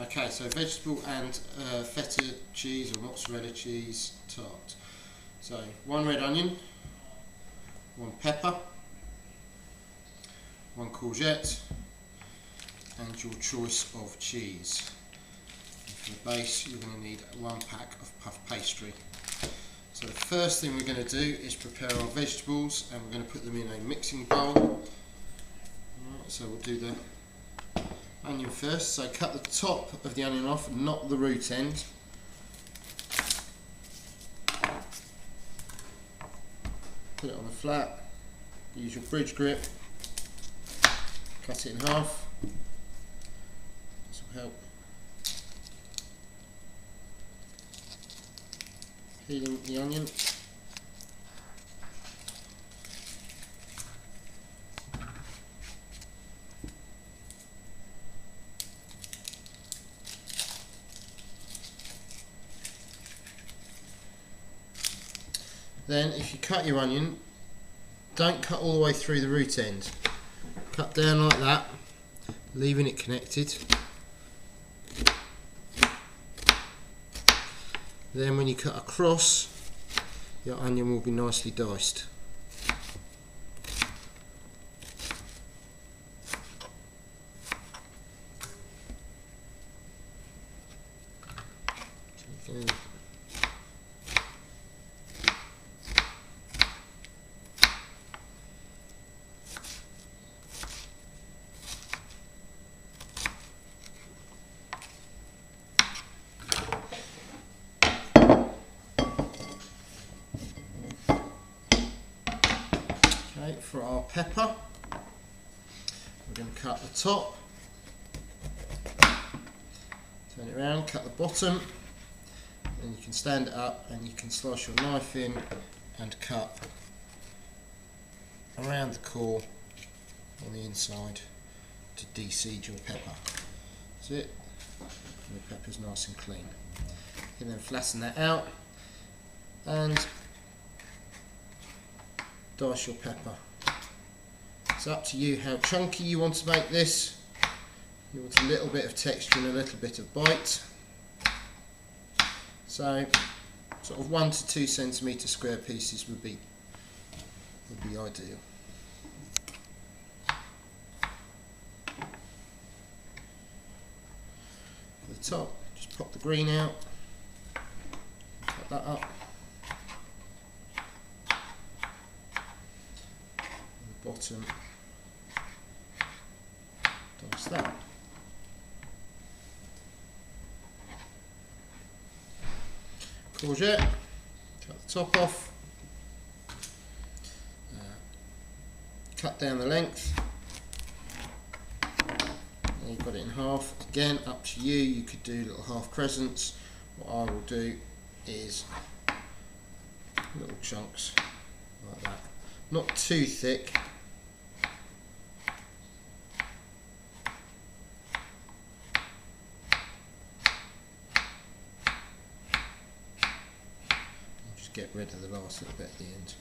Okay, so vegetable and feta cheese or mozzarella cheese tart. So 1 red onion, 1 pepper, 1 courgette, and your choice of cheese. And for the base, you're going to need 1 pack of puff pastry. So the first thing we're going to do is prepare our vegetables, and we're going to put them in a mixing bowl. Right, so we'll do the onion first. So cut the top of the onion off, not the root end. Put it on the flat, use your bridge grip, cut it in half. This will help peeling the onion. Then if you cut your onion, don't cut all the way through the root end. Cut down like that, leaving it connected. Then when you cut across, your onion will be nicely diced. Okay, for our pepper, we're going to cut the top, turn it around, cut the bottom, and you can stand it up and you can slice your knife in and cut around the core on the inside to de-seed your pepper. That's it, and the pepper's nice and clean. You can then flatten that out and dice your pepper. It's up to you how chunky you want to make this. You want a little bit of texture and a little bit of bite. So sort of 1 to 2 centimetre square pieces would be ideal. For the top, just pop the green out, cut that up. Bottom, dice that. Courgette, cut the top off, cut down the length, and you've got it in half. Again, up to you, you could do little half crescents. What I will do is little chunks like that, not too thick. Get rid of the last little bit at the end.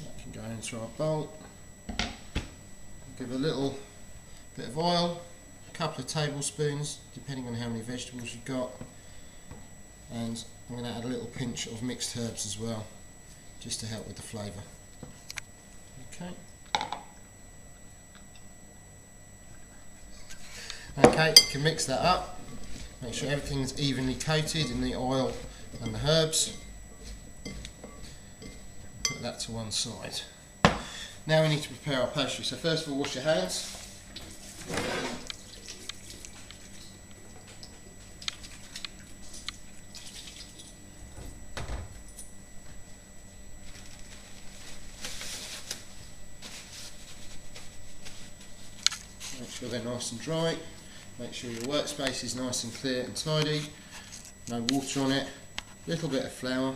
That can go into our bowl. Give a little bit of oil, a couple of tablespoons, depending on how many vegetables you've got, and I'm going to add a little pinch of mixed herbs as well, just to help with the flavour. Okay, you can mix that up, make sure everything is evenly coated in the oil and the herbs. Put that to one side. Now we need to prepare our pastry. So first of all, wash your hands. Make sure they're nice and dry. Make sure your workspace is nice and clear and tidy. No water on it. A little bit of flour.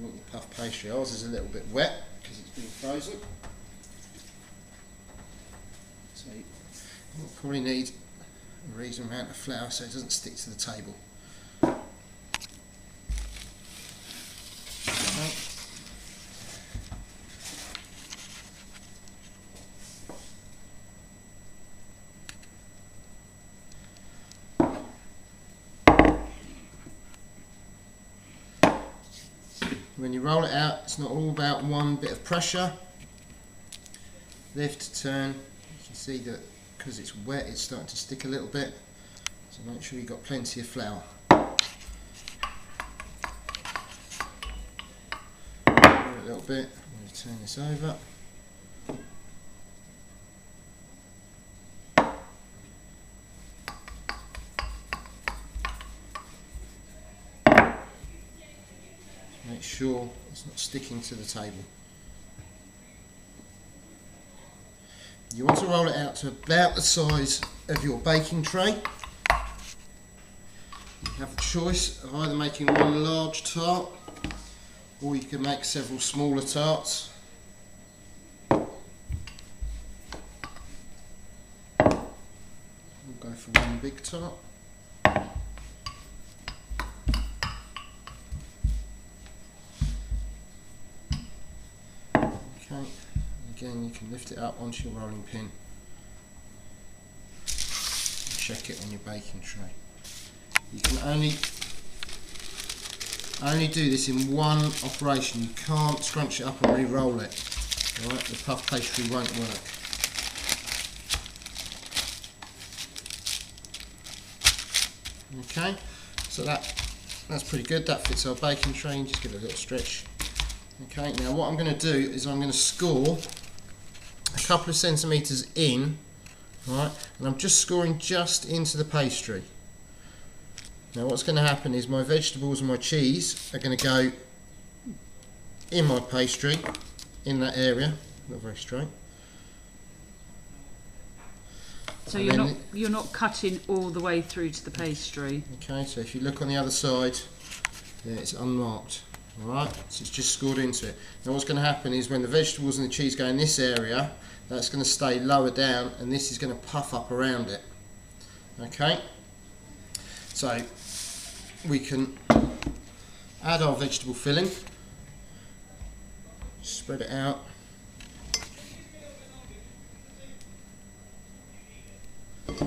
you want your puff pastry. Ours is a little bit wet because it's been frozen. So you'll probably need a reasonable amount of flour so it doesn't stick to the table. Okay. When you roll it out, it's not all about one bit of pressure. Lift, turn. You can see that because it's wet, it's starting to stick a little bit. So make sure you've got plenty of flour. A little bit. I'm going to turn this over. Make sure it's not sticking to the table. You want to roll it out to about the size of your baking tray. You have a choice of either making one large tart or you can make several smaller tarts. We'll go for one big tart. Okay, again you can lift it up onto your rolling pin and check it on your baking tray. You can only do this in one operation. You can't scrunch it up and re-roll it. Alright, the puff pastry won't work. Okay, so that's pretty good. That fits our baking tray. And just give it a little stretch. Okay, now what I'm going to do is I'm going to score a couple of centimetres in, right, and I'm just scoring just into the pastry. Now what's going to happen is my vegetables and my cheese are going to go in my pastry, in that area, not very straight. So you're not cutting all the way through to the pastry. Okay, so if you look on the other side, yeah, it's unmarked. Alright, so it's just scored into it. Now what's going to happen is when the vegetables and the cheese go in this area, that's going to stay lower down and this is going to puff up around it. Okay, so we can add our vegetable filling, spread it out. Okay.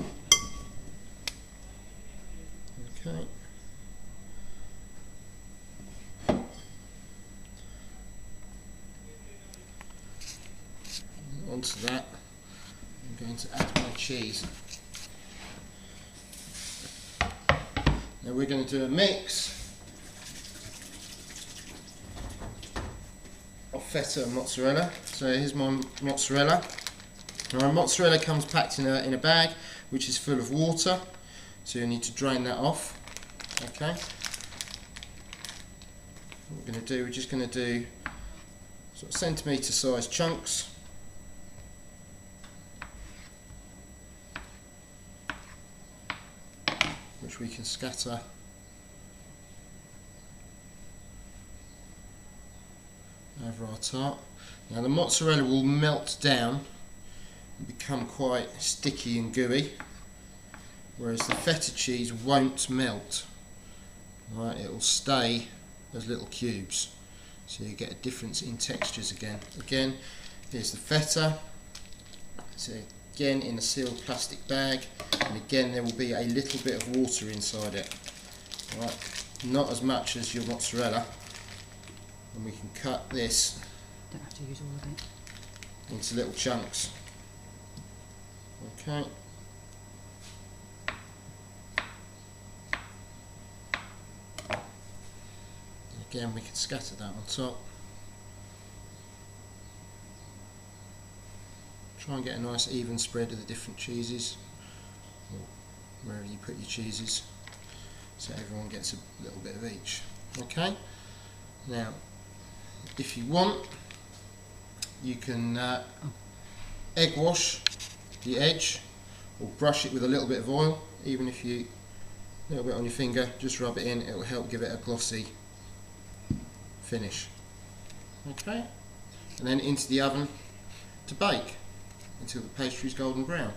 Onto that, I'm going to add my cheese. Now we're going to do a mix of feta and mozzarella. So here's my mozzarella. Now, mozzarella comes packed in a bag which is full of water, so you need to drain that off. Okay. What we're going to do, we're just going to do sort of centimetre sized chunks. Which we can scatter over our tart. Now the mozzarella will melt down and become quite sticky and gooey, whereas the feta cheese won't melt. Right, it will stay as little cubes, so you get a difference in textures again. Again, here's the feta. So again in a sealed plastic bag, and again there will be a little bit of water inside it. Right, not as much as your mozzarella, and we can cut this Don't have to use all of it. into little chunks. Okay. Again we can scatter that on top. Try and get a nice even spread of the different cheeses, or wherever you put your cheeses, so everyone gets a little bit of each. Okay, now if you want, you can egg wash the edge or brush it with a little bit of oil. Even if you, a little bit on your finger, just rub it in, it will help give it a glossy finish. Okay, and then into the oven to bake until the pastry is golden brown.